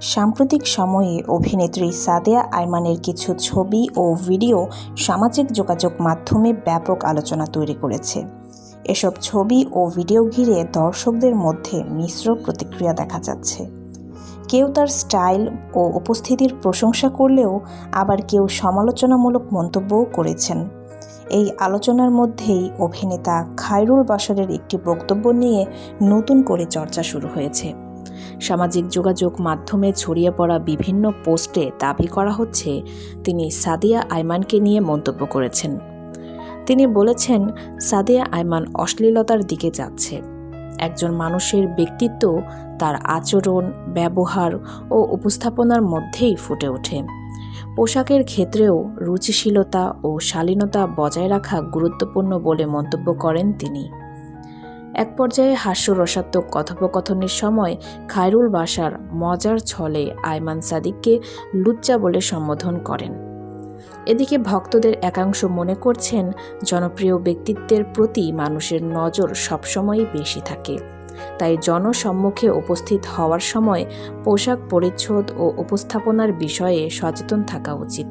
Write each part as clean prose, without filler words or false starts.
সাম্প্রতিক সময়ে অভিনেত্রী সাদিয়া আইমানের কিছু ছবি ও ভিডিও সামাজিক যোগাযোগ মাধ্যমে ব্যাপক আলোচনা তৈরি করেছে। এসব ছবি ও ভিডিও ঘিরে দর্শকদের মধ্যে মিশ্র প্রতিক্রিয়া দেখা যাচ্ছে। কেউ তার স্টাইল ও উপস্থিতির প্রশংসা করলেও আবার কেউ সমালোচনামূলক মন্তব্যও করেছেন। এই আলোচনার মধ্যেই অভিনেতা খায়রুল বাশারের একটি বক্তব্য নিয়ে নতুন করে চর্চা শুরু হয়েছে। সামাজিক যোগাযোগ মাধ্যমে ছড়িয়ে পড়া বিভিন্ন পোস্টে দাবি করা হচ্ছে তিনি সাদিয়া আইমানকে নিয়ে মন্তব্য করেছেন। তিনি বলেছেন, সাদিয়া আইমান অশ্লীলতার দিকে যাচ্ছে। একজন মানুষের ব্যক্তিত্ব তার আচরণ, ব্যবহার ও উপস্থাপনার মধ্যেই ফুটে ওঠে। পোশাকের ক্ষেত্রেও রুচিশীলতা ও শালীনতা বজায় রাখা গুরুত্বপূর্ণ বলে মন্তব্য করেন তিনি। এক পর্যায়ে হাস্যরসাত্মক কথোপকথনের সময় খায়রুল বাশার মজার ছলে আইমান সাদিককে লুচ্চা বলে সম্বোধন করেন। এদিকে ভক্তদের একাংশ মনে করছেন, জনপ্রিয় ব্যক্তিত্বের প্রতি মানুষের নজর সবসময়ই বেশি থাকে, তাই জনসম্মুখে উপস্থিত হওয়ার সময় পোশাক পরিচ্ছদ ও উপস্থাপনার বিষয়ে সচেতন থাকা উচিত।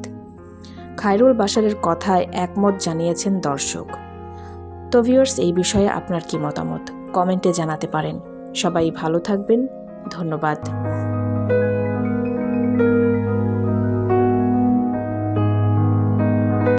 খায়রুল বাশারের কথায় একমত জানিয়েছেন দর্শক। তো ভিউয়ার্স, এই বিষয়ে আপনার কি মতামত কমেন্টে জানাতে পারেন। সবাই ভালো থাকবেন। ধন্যবাদ।